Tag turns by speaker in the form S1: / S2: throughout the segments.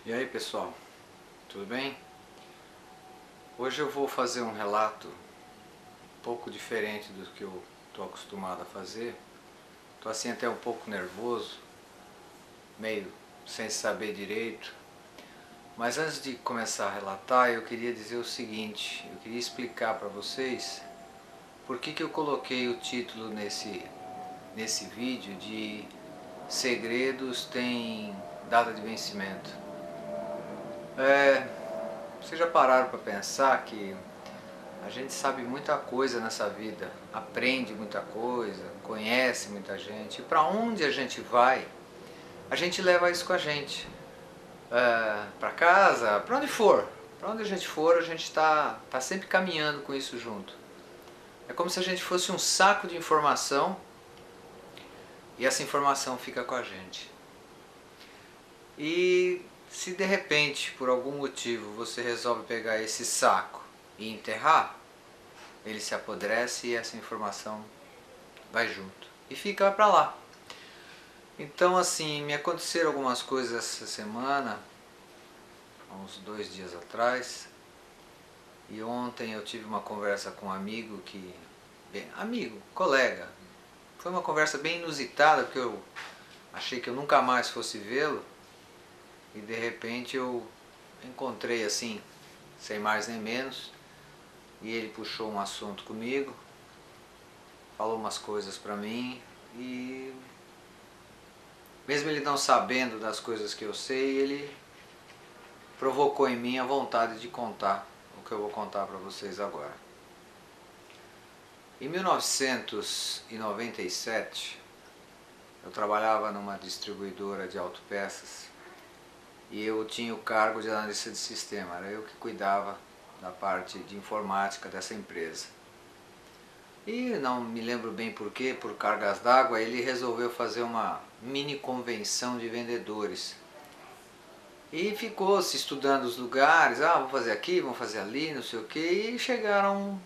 S1: E aí pessoal, tudo bem? Hoje eu vou fazer um relato um pouco diferente do que eu estou acostumado a fazer. Estou assim até um pouco nervoso, meio sem saber direito. Mas antes de começar a relatar, eu queria dizer o seguinte, eu queria explicar para vocês por que eu coloquei o título nesse vídeo de Segredos têm data de vencimento. Vocês já pararam para pensar que a gente sabe muita coisa nessa vida, aprende muita coisa, conhece muita gente. E para onde a gente vai, a gente leva isso com a gente. Para casa, para onde for. Para onde a gente for, a gente tá sempre caminhando com isso junto. É como se a gente fosse um saco de informação e essa informação fica com a gente. E se de repente, por algum motivo, você resolve pegar esse saco e enterrar, ele se apodrece e essa informação vai junto e fica para lá. Então assim, me aconteceram algumas coisas essa semana, há uns 2 dias atrás, e ontem eu tive uma conversa com um amigo colega. Foi uma conversa bem inusitada, porque eu achei que eu nunca mais fosse vê-lo, e de repente eu encontrei assim, sem mais nem menos, e ele puxou um assunto comigo, falou umas coisas pra mim, e mesmo ele não sabendo das coisas que eu sei, ele provocou em mim a vontade de contar o que eu vou contar para vocês agora. Em 1997, eu trabalhava numa distribuidora de autopeças e eu tinha o cargo de analista de sistema, era eu que cuidava da parte de informática dessa empresa. E não me lembro bem porquê, por cargas d'água, ele resolveu fazer uma mini convenção de vendedores. E ficou se estudando os lugares, vamos fazer aqui, vamos fazer ali, não sei o que, e chegaram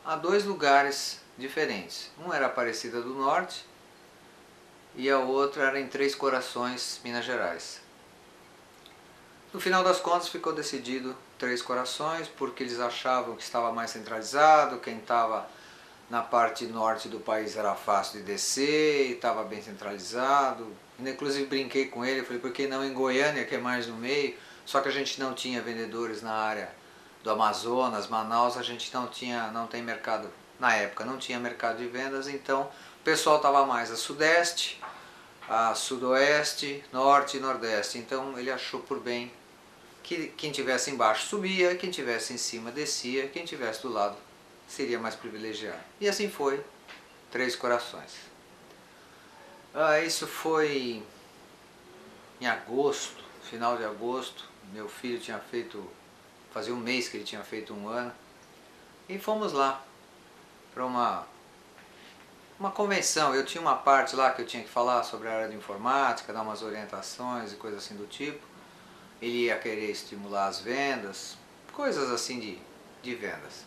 S1: a 2 lugares diferentes. Um era Aparecida do Norte e a outra era em Três Corações, Minas Gerais. No final das contas ficou decidido Três Corações, porque eles achavam que estava mais centralizado, quem estava na parte norte do país era fácil de descer, estava bem centralizado. Inclusive brinquei com ele, falei, por que não em Goiânia, que é mais no meio? Só que a gente não tinha vendedores na área do Amazonas, Manaus, a gente não tem mercado, na época não tinha mercado de vendas, então o pessoal estava mais a sudeste, a sudoeste, norte e nordeste. Então ele achou por bem que quem tivesse embaixo subia, quem tivesse em cima descia, quem tivesse do lado seria mais privilegiado. E assim foi, Três Corações. Isso foi em agosto, final de agosto. Meu filho fazia um mês que ele tinha feito 1 ano. E fomos lá para uma convenção. Eu tinha uma parte lá que eu tinha que falar sobre a área de informática, dar umas orientações e coisas assim do tipo. Ele ia querer estimular as vendas, coisas assim de vendas.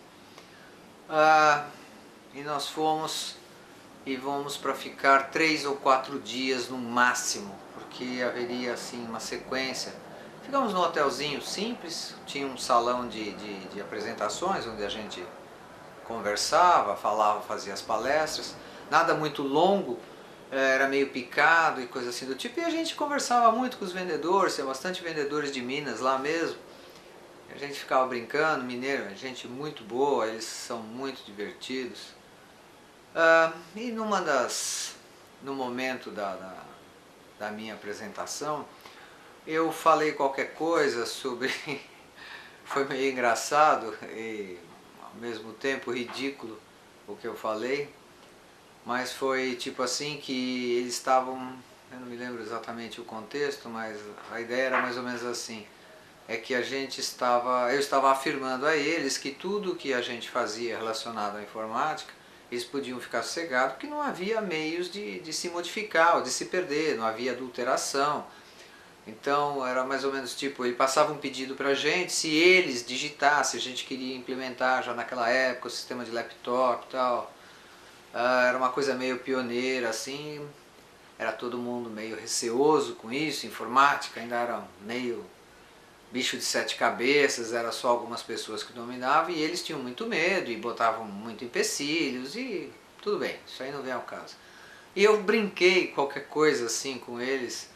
S1: E nós fomos e vamos para ficar 3 ou 4 dias no máximo, porque haveria assim uma sequência. Ficamos num hotelzinho simples, tinha um salão de apresentações onde a gente conversava, falava, fazia as palestras, nada muito longo, era meio picado e coisa assim do tipo, e a gente conversava muito com os vendedores, tinha bastante vendedores de Minas lá mesmo. A gente ficava brincando, mineiro, gente muito boa, eles são muito divertidos. E no momento da minha apresentação, eu falei qualquer coisa sobre... Foi meio engraçado e ao mesmo tempo ridículo o que eu falei, mas foi tipo assim que eles estavam... Eu não me lembro exatamente o contexto, mas a ideia era mais ou menos assim. É que eu estava afirmando a eles que tudo que a gente fazia relacionado à informática, eles podiam ficar sossegados, porque não havia meios de se modificar ou de se perder, não havia adulteração. Então era mais ou menos tipo, ele passava um pedido para a gente, se eles digitassem, a gente queria implementar já naquela época o sistema de laptop e tal. Era uma coisa meio pioneira assim, era todo mundo meio receoso com isso, informática ainda era meio bicho de 7 cabeças, era só algumas pessoas que dominavam e eles tinham muito medo e botavam muito empecilhos e tudo bem, isso aí não vem ao caso. E eu brinquei qualquer coisa assim com eles,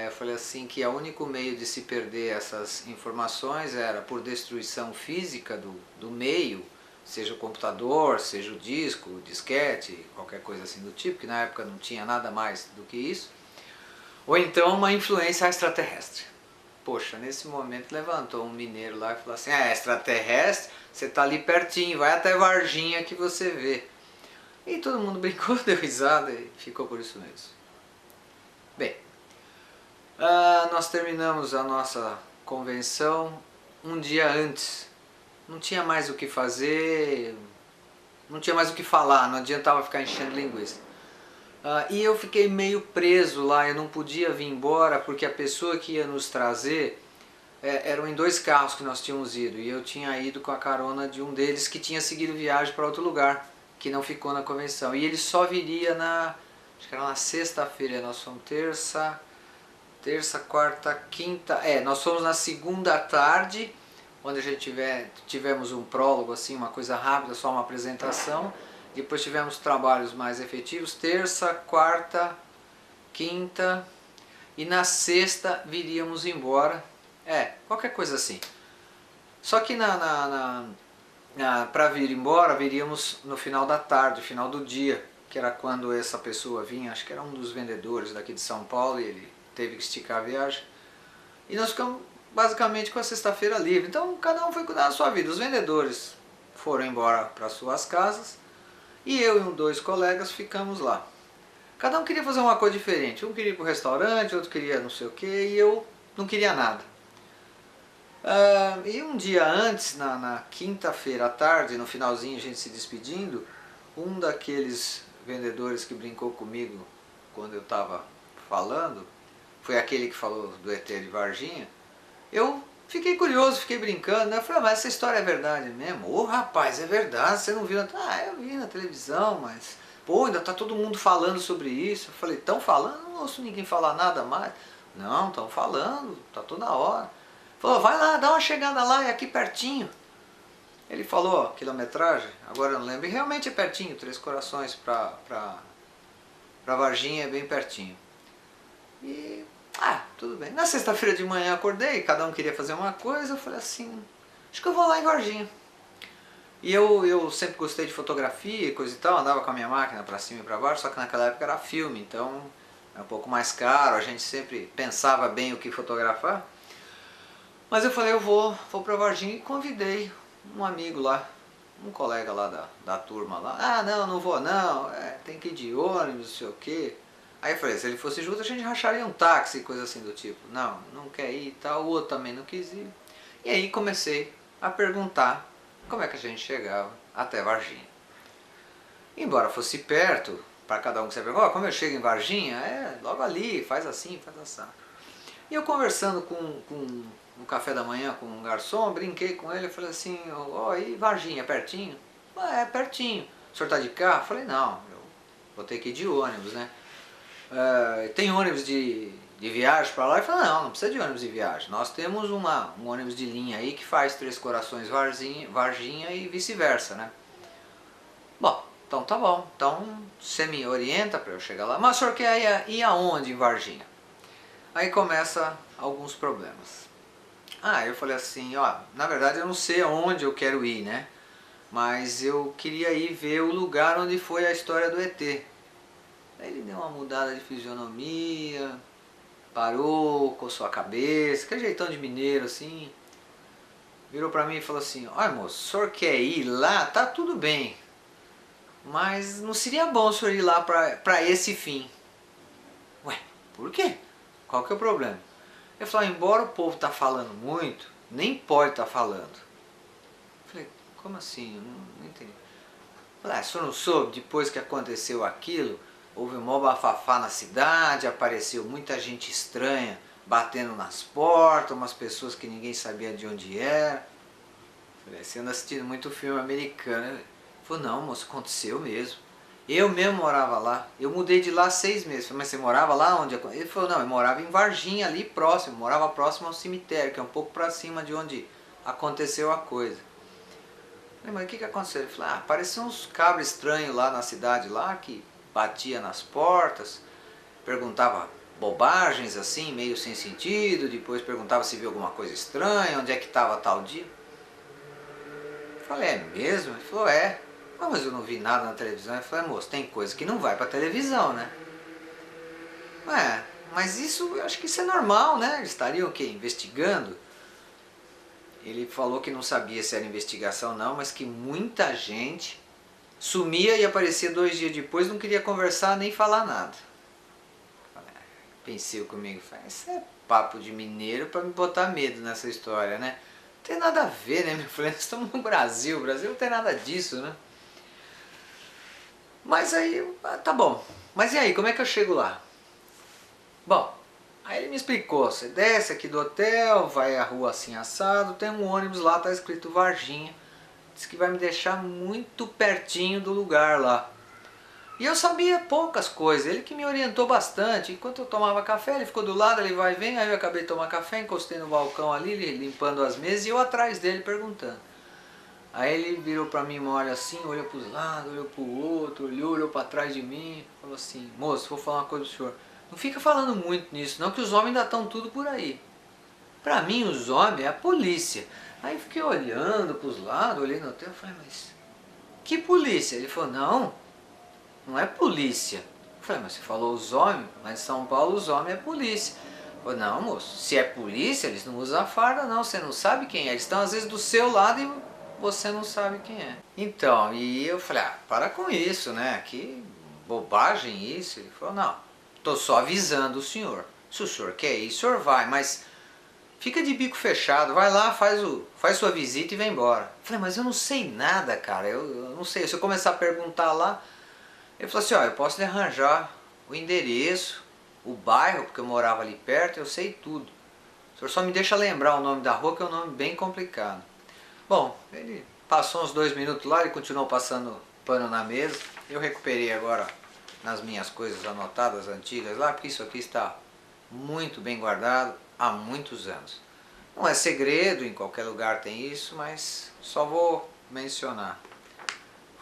S1: eu falei assim que o único meio de se perder essas informações era por destruição física do meio, seja o computador, seja o disco, o disquete, qualquer coisa assim do tipo, que na época não tinha nada mais do que isso, ou então uma influência extraterrestre. Poxa, nesse momento levantou um mineiro lá e falou assim, extraterrestre, você tá ali pertinho, vai até Varginha que você vê. E todo mundo brincou, deu risada e ficou por isso mesmo. Bem, nós terminamos a nossa convenção um dia antes. Não tinha mais o que fazer, não tinha mais o que falar, não adiantava ficar enchendo linguiça. E eu fiquei meio preso lá, eu não podia vir embora porque a pessoa que ia nos trazer eram em 2 carros que nós tínhamos ido e eu tinha ido com a carona de um deles que tinha seguido viagem para outro lugar, que não ficou na convenção. E ele só viria acho que era na sexta-feira, nós fomos terça, quarta, quinta, nós fomos na segunda tarde, onde a gente tivemos um prólogo, assim, uma coisa rápida, só uma apresentação. Depois tivemos trabalhos mais efetivos, terça, quarta, quinta e na sexta viríamos embora. Qualquer coisa assim. Só que para vir embora viríamos no final da tarde, final do dia, que era quando essa pessoa vinha, acho que era um dos vendedores daqui de São Paulo e ele teve que esticar a viagem. E nós ficamos basicamente com a sexta-feira livre. Então cada um foi cuidar da sua vida. Os vendedores foram embora para suas casas e eu e 2 colegas ficamos lá. Cada um queria fazer uma coisa diferente. Um queria ir para o restaurante, outro queria não sei o que e eu não queria nada. E um dia antes, na quinta-feira à tarde, no finalzinho a gente se despedindo, um daqueles vendedores que brincou comigo quando eu estava falando, foi aquele que falou do ET de Varginha, eu fiquei curioso, fiquei brincando, né? Eu falei, mas essa história é verdade mesmo? Ô rapaz, é verdade, você não viu? Eu vi na televisão, mas pô, ainda tá todo mundo falando sobre isso. Eu falei, estão falando? Não ouço ninguém falar nada mais. Não, estão falando, tá toda hora. Falou, vai lá, dá uma chegada lá, é aqui pertinho. Ele falou, quilometragem, agora eu não lembro, e realmente é pertinho, 3 Corações pra Varginha é bem pertinho. E, tudo bem. Na sexta-feira de manhã acordei, cada um queria fazer uma coisa, eu falei assim, acho que eu vou lá em Varginha. E eu sempre gostei de fotografia e coisa e tal, andava com a minha máquina pra cima e pra baixo, só que naquela época era filme, então é um pouco mais caro, a gente sempre pensava bem o que fotografar. Mas eu falei, eu vou pra Varginha e convidei um amigo lá, um colega lá da turma lá. Não vou não, tem que ir de ônibus, não sei o quê. Aí eu falei, se ele fosse junto a gente racharia um táxi, coisa assim do tipo. Não quer ir e tal, o outro também não quis ir. E aí comecei a perguntar como é que a gente chegava até Varginha. Embora fosse perto, para cada um que você pergunta, como eu chego em Varginha? Logo ali, faz assim, faz assim. E eu conversando no café da manhã com um garçom, brinquei com ele, eu falei assim, e Varginha, é pertinho? É pertinho. O senhor está de carro? Eu falei, não, eu vou ter que ir de ônibus, né? Tem ônibus de viagem para lá? Ele falou, não precisa de ônibus de viagem. Nós temos um ônibus de linha aí que faz 3 Corações Varginha e vice-versa, né? Bom, então tá bom. Então você me orienta para eu chegar lá. Mas o senhor quer ir aonde em Varginha? Aí começa alguns problemas. Eu falei assim, na verdade eu não sei aonde eu quero ir, né? Mas eu queria ir ver o lugar onde foi a história do ET. Aí ele deu uma mudada de fisionomia, parou, coçou a cabeça, que jeitão de mineiro assim. Virou pra mim e falou assim, olha moço, o senhor quer ir lá? Tá tudo bem. Mas não seria bom o senhor ir lá pra esse fim. Ué, por quê? Qual que é o problema? Ele falou, embora o povo tá falando muito, nem pode estar falando. Eu falei, como assim? Eu não entendi. Eu falei, o senhor não soube, depois que aconteceu aquilo, houve um maior bafafá na cidade, apareceu muita gente estranha batendo nas portas, umas pessoas que ninguém sabia de onde era. Eu falei, você anda assistindo muito filme americano. Ele falou, não moço, aconteceu mesmo. Eu mesmo morava lá. Eu mudei de lá 6 meses. Falei, mas você morava lá onde? Ele falou, não, eu morava em Varginha, ali próximo. Morava próximo ao cemitério, que é um pouco pra cima de onde aconteceu a coisa. Falei, mas o que aconteceu? Ele falou, apareciam uns cabras estranhos lá na cidade, lá, que batia nas portas, perguntava bobagens assim, meio sem sentido, depois perguntava se viu alguma coisa estranha, onde é que estava tal dia. Eu falei, é mesmo? Ele falou, é. Ah, mas eu não vi nada na televisão. Eu falei, moço, tem coisa que não vai pra televisão, né? Mas isso, eu acho que isso é normal, né? Eles estariam o quê? Investigando? Ele falou que não sabia se era investigação ou não, mas que muita gente sumia e aparecia 2 dias depois, não queria conversar nem falar nada. Pensei comigo, isso é papo de mineiro para me botar medo nessa história, né? Não tem nada a ver, né, meu filho? Nós estamos no Brasil, o Brasil não tem nada disso, né? Mas aí, tá bom. Mas e aí, como é que eu chego lá? Bom, aí ele me explicou, você desce aqui do hotel, vai à rua assim assado, tem um ônibus lá, tá escrito Varginha. Diz que vai me deixar muito pertinho do lugar lá. E eu sabia poucas coisas, ele que me orientou bastante. Enquanto eu tomava café, ele ficou do lado, ele vai e vem, aí eu acabei de tomar café, encostei no balcão ali, limpando as mesas, e eu atrás dele perguntando. Aí ele virou pra mim, olha assim, olhou para os lados, olhou para o outro, olhou para trás de mim, falou assim, moço, vou falar uma coisa pro senhor. Não fica falando muito nisso não, que os homens ainda estão tudo por aí. Pra mim os homens é a polícia. Aí eu fiquei olhando para os lados, olhei no hotel, falei, mas que polícia? Ele falou, não é polícia. Eu falei, mas você falou os homens, mas em São Paulo os homens é polícia. Eu falei, não, moço, se é polícia, eles não usam farda não, você não sabe quem é. Eles estão às vezes do seu lado e você não sabe quem é. Então, e eu falei, para com isso, né? Que bobagem isso. Ele falou, não, tô só avisando o senhor. Se o senhor quer ir, o senhor vai, mas fica de bico fechado, vai lá, faz sua visita e vem embora. Eu falei, mas eu não sei nada, cara, eu não sei. Se eu começar a perguntar lá, ele falou assim, ó, eu posso lhe arranjar o endereço, o bairro, porque eu morava ali perto, eu sei tudo. O senhor só me deixa lembrar o nome da rua, que é um nome bem complicado. Bom, ele passou uns 2 minutos lá, ele continuou passando pano na mesa. Eu recuperei agora nas minhas coisas anotadas antigas lá, porque isso aqui está muito bem guardado há muitos anos. Não é segredo, em qualquer lugar tem isso, mas só vou mencionar.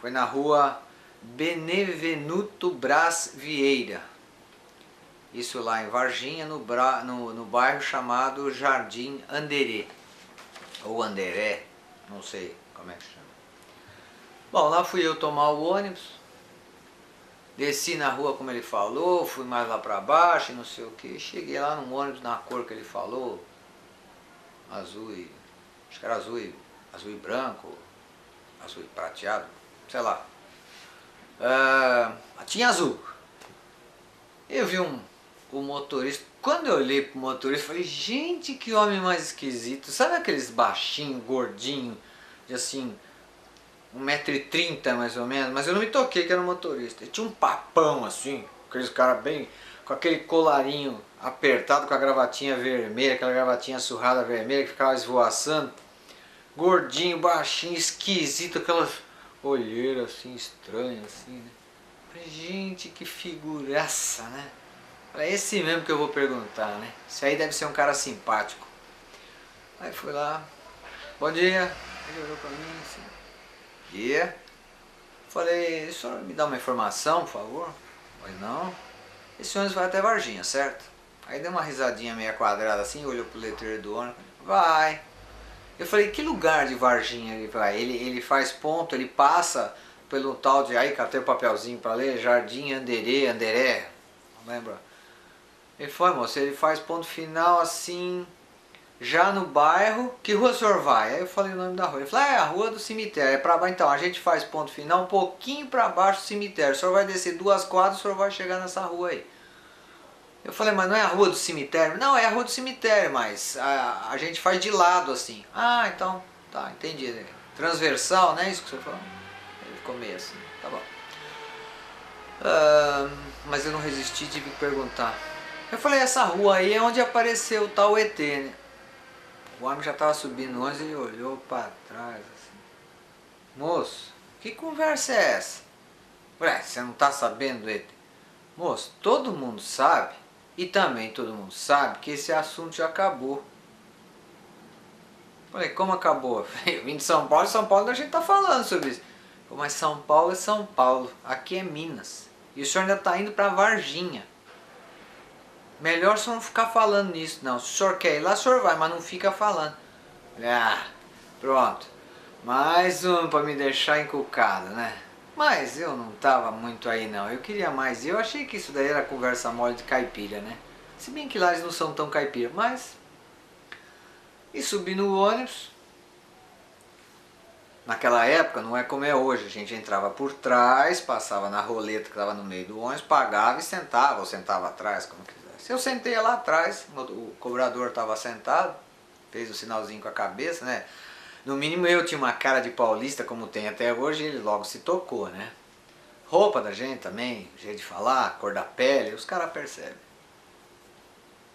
S1: Foi na rua Benevenuto Braz Vieira. Isso lá em Varginha, no bairro chamado Jardim Anderê. Ou Anderé, não sei como é que chama. Bom, lá fui eu tomar o ônibus. Desci na rua como ele falou, fui mais lá pra baixo e não sei o que. Cheguei lá num ônibus na cor que ele falou. Azul e... acho que era azul e branco, azul e prateado, sei lá. Tinha azul. Eu vi o motorista. Quando eu olhei pro motorista, falei, gente, que homem mais esquisito. Sabe aqueles baixinhos, gordinhos, de assim, 1,30 m mais ou menos? Mas eu não me toquei que era um motorista. Ele tinha um papão assim, aqueles caras bem, com aquele colarinho apertado, com a gravatinha vermelha, aquela gravatinha surrada vermelha que ficava esvoaçando. Gordinho, baixinho, esquisito, aquelas olheiras assim, estranhas assim, né? Falei, gente, que figuraça, né? É esse mesmo que eu vou perguntar, né? Esse aí deve ser um cara simpático. Aí fui lá, bom dia. Ele olhou pra mim assim, dia. Falei, o senhor me dá uma informação, por favor? Falei, não. Esse ônibus vai até Varginha, certo? Aí deu uma risadinha meia quadrada assim, olhou pro letreiro do ônibus. Vai. Eu falei, que lugar de Varginha ele vai? Ele faz ponto, ele passa pelo tal de... Aí catei o papelzinho pra ler, Jardim Anderé, não lembro. Ele foi, moço, ele faz ponto final assim, já no bairro. Que rua o senhor vai? Aí eu falei o nome da rua. Ele falou, a rua do cemitério. É pra baixo, então, a gente faz ponto final um pouquinho pra baixo do cemitério. O senhor vai descer 2 quadras, o senhor vai chegar nessa rua aí. Eu falei, mas não é a rua do cemitério? Não, é a rua do cemitério, mas a gente faz de lado assim. Ah, então, tá, entendi. Transversal, né? Isso que o senhor falou? Ele ficou meio assim, tá bom. Mas eu não resisti, tive que perguntar. Eu falei, essa rua aí é onde apareceu o tal ET, né? O homem já estava subindo onde e olhou para trás assim. Moço, que conversa é essa? Ué, você não tá sabendo, ET? Moço, todo mundo sabe, e também todo mundo sabe que esse assunto já acabou. Falei, como acabou? Eu vim de São Paulo a gente tá falando sobre isso. Mas São Paulo é São Paulo, aqui é Minas. E o senhor ainda tá indo pra Varginha. Melhor o senhor não ficar falando nisso, não. Se o senhor quer ir lá, o senhor vai, mas não fica falando. Ah, pronto. Mais um pra me deixar encucado, né? Mas eu não tava muito aí, não. Eu queria mais. Eu achei que isso daí era conversa mole de caipira, né? Se bem que lá eles não são tão caipira, mas... E subi no ônibus. Naquela época não é como é hoje, a gente entrava por trás, passava na roleta que estava no meio do ônibus, pagava e sentava, ou sentava atrás, como quisesse. Eu sentei lá atrás, o cobrador estava sentado, fez um sinalzinho com a cabeça, né? No mínimo eu tinha uma cara de paulista, como tem até hoje, ele logo se tocou, né? Roupa da gente também, jeito de falar, cor da pele, os caras percebem.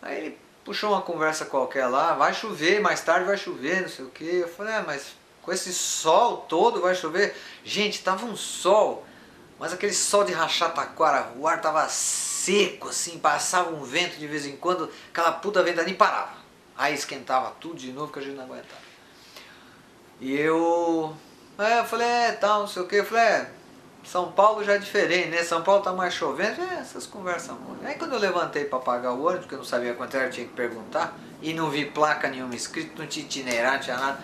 S1: Aí ele puxou uma conversa qualquer lá, vai chover, mais tarde vai chover, não sei o que. Eu falei, mas com esse sol todo vai chover? Gente, tava um sol, mas aquele sol de rachar taquara, o ar tava seco assim, passava um vento de vez em quando, aquela puta ventania parava. Aí esquentava tudo de novo que a gente não aguentava. E eu falei, tal, não sei o que, eu falei, São Paulo já é diferente, né? São Paulo tá mais chovendo, essas conversas muito. Aí quando eu levantei para pagar o ônibus, porque eu não sabia quanto era, eu tinha que perguntar, e não vi placa nenhuma escrita, não tinha itinerário, não tinha nada.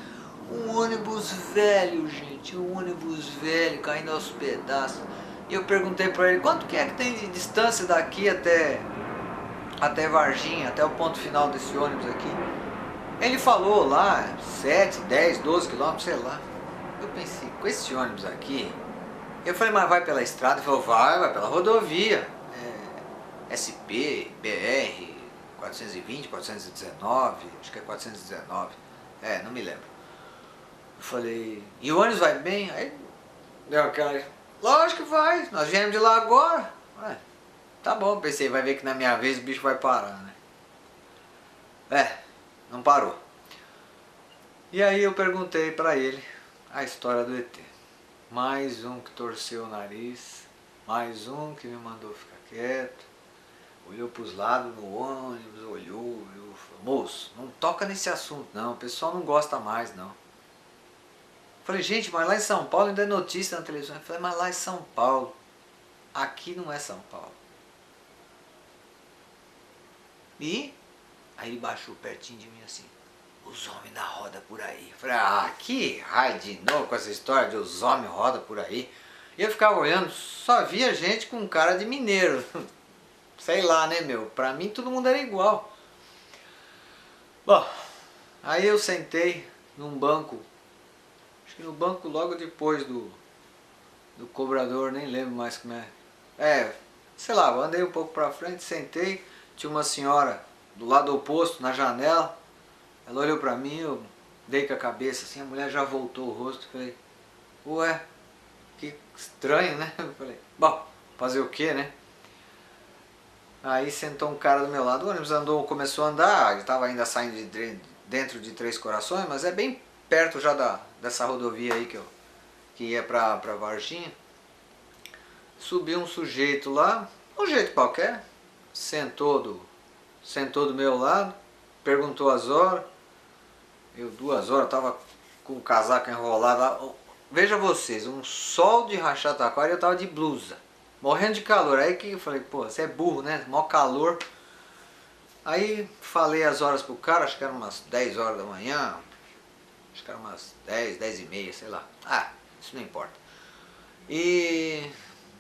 S1: Um ônibus velho, gente, um ônibus velho, caindo aos pedaços. E eu perguntei para ele, quanto que é que tem de distância daqui até Varginha, até o ponto final desse ônibus aqui? Ele falou lá, 7, 10, 12 quilômetros, sei lá. Eu pensei, com esse ônibus aqui... Eu falei, mas vai pela estrada? Ele falou, vai pela rodovia. SP, BR, 420, 419, acho que é 419. Não me lembro. Eu falei, e o ônibus vai bem? Aí deu aquela, lógico que vai, nós viemos de lá agora. Tá bom, pensei, vai ver que na minha vez o bicho vai parar, né? Não parou. E aí eu perguntei pra ele a história do ET. Mais um que torceu o nariz, mais um que me mandou ficar quieto, olhou para os lados no ônibus, olhou, falou, moço, não toca nesse assunto não, o pessoal não gosta mais não. Falei, gente, mas lá em São Paulo ainda é notícia na televisão. Eu falei, mas lá em São Paulo, aqui não é São Paulo. E aí ele baixou pertinho de mim assim, os homens da roda por aí. Falei, que raio de novo com essa história de os homens roda por aí. E eu ficava olhando, só via gente com cara de mineiro. Sei lá, né, meu? Pra mim todo mundo era igual. Bom, aí eu sentei num banco, acho que no banco logo depois do cobrador, nem lembro mais como é. Sei lá, eu andei um pouco pra frente, sentei, tinha uma senhora do lado oposto, na janela. Ela olhou pra mim, eu dei com a cabeça assim, a mulher já voltou o rosto, falei, ué, que estranho, né? Eu falei, bom, fazer o que, né? Aí sentou um cara do meu lado, o ônibus começou a andar, ele estava ainda saindo dentro de Três Corações, mas é bem perto já dessa rodovia aí que ia pra Varginha. Subiu um sujeito lá, um jeito qualquer, sentou do meu lado, perguntou as horas. Eu 2 horas tava com o casaco enrolado lá. Veja vocês, um sol de rachar taquara e eu tava de blusa, morrendo de calor. Aí que eu falei, pô, você é burro, né? Mó calor. Aí falei as horas pro cara, acho que eram umas 10 horas da manhã, acho que eram umas 10, 10 e meia, sei lá. Isso não importa. E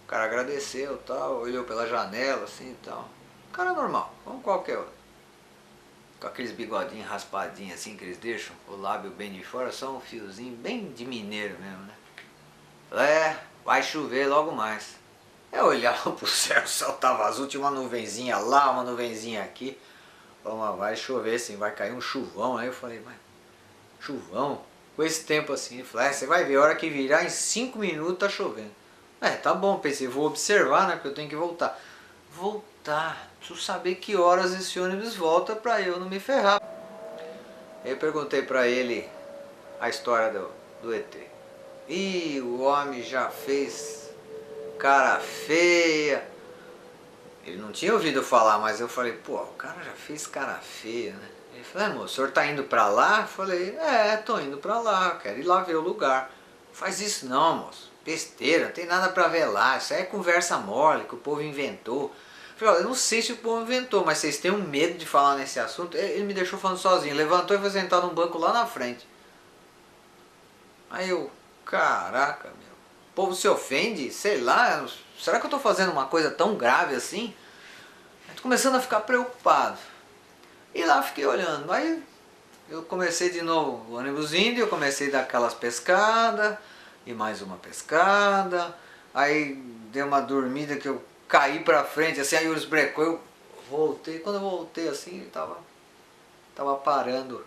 S1: o cara agradeceu e tal, olhou pela janela assim e tal. Cara normal, como qualquer outro. Com aqueles bigodinhos raspadinhos assim que eles deixam, o lábio bem de fora, só um fiozinho bem de mineiro mesmo, né? Vai chover logo mais. Eu olhava pro céu, o céu tava azul, tinha uma nuvenzinha lá, uma nuvenzinha aqui. Mas vai chover sim, vai cair um chuvão. Aí eu falei, mas chuvão? Com esse tempo assim, ele falou, você vai ver, a hora que virar, em 5 minutos tá chovendo. Tá bom, pensei, vou observar, né, porque eu tenho que voltar. Preciso saber que horas esse ônibus volta pra eu não me ferrar. Aí eu perguntei pra ele a história do ET. E o homem já fez cara feia. Ele não tinha ouvido falar, mas eu falei, pô, o cara já fez cara feia, né? Ele falou, moço, o senhor tá indo pra lá? Eu falei, tô indo pra lá, quero ir lá ver o lugar. Faz isso não, moço, besteira, não tem nada pra ver lá, isso aí é conversa mole que o povo inventou. Eu falei, olha, eu não sei se o povo inventou, mas vocês têm um medo de falar nesse assunto. Ele me deixou falando sozinho, levantou e foi sentar num banco lá na frente. Aí eu, caraca, meu, o povo se ofende, sei lá, será que eu tô fazendo uma coisa tão grave assim? Eu tô começando a ficar preocupado. E lá fiquei olhando, aí eu comecei de novo o ônibus indo, eu comecei a dar aquelas pescadas, e mais uma pescada, aí dei uma dormida que eu caí pra frente, assim, aí o esbrecou, eu voltei, quando eu voltei assim, ele tava parando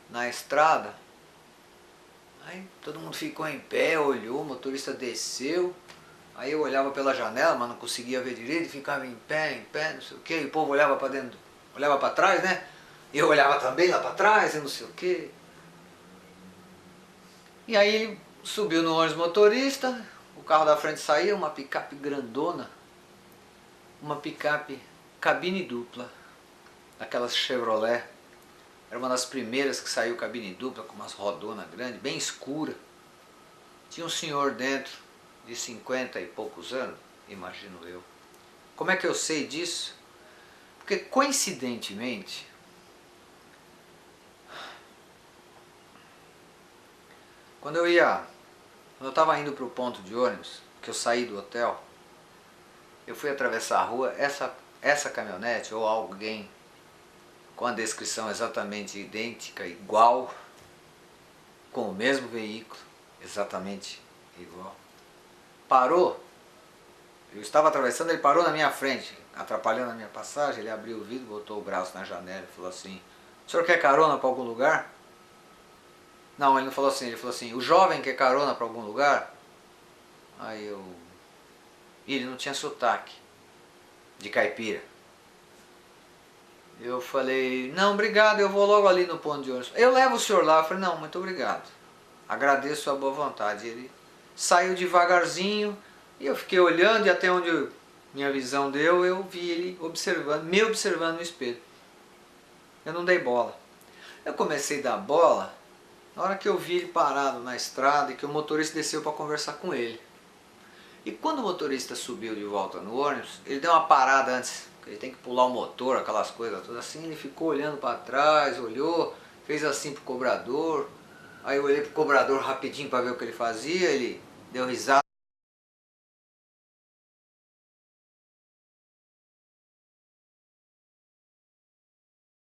S1: na estrada, aí todo mundo ficou em pé, olhou, o motorista desceu, aí eu olhava pela janela, mas não conseguia ver direito, ficava em pé, não sei o que, e o povo olhava pra dentro, olhava pra trás, né? E eu olhava também lá pra trás, e não sei o que. E aí ele subiu no ônibus motorista, o carro da frente saía, uma picape grandona, uma picape cabine dupla, aquelas Chevrolet. Era uma das primeiras que saiu cabine dupla, com umas rodonas grandes, bem escura. Tinha um senhor dentro, de 50 e poucos anos, imagino eu. Como é que eu sei disso? Porque coincidentemente, quando eu estava indo para o ponto de ônibus, que eu saí do hotel, eu fui atravessar a rua, essa caminhonete ou alguém com a descrição exatamente idêntica, igual, com o mesmo veículo, exatamente igual, parou. Eu estava atravessando, ele parou na minha frente, atrapalhando a minha passagem, ele abriu o vidro, botou o braço na janela e falou assim, o senhor quer carona para algum lugar? Não, ele não falou assim, ele falou assim, o jovem quer carona para algum lugar? Aí eu... E ele não tinha sotaque de caipira. Eu falei, não, obrigado, eu vou logo ali no ponto de ônibus. Eu levo o senhor lá. Eu falei, não, muito obrigado. Agradeço a boa vontade. Ele saiu devagarzinho e eu fiquei olhando e até onde minha visão deu, eu vi ele observando, me observando no espelho. Eu não dei bola. Eu comecei a dar bola na hora que eu vi ele parado na estrada e que o motorista desceu para conversar com ele. E quando o motorista subiu de volta no ônibus, ele deu uma parada antes, porque ele tem que pular o motor, aquelas coisas todas assim, ele ficou olhando para trás, olhou, fez assim pro cobrador, aí eu olhei pro cobrador rapidinho para ver o que ele fazia, ele deu risada.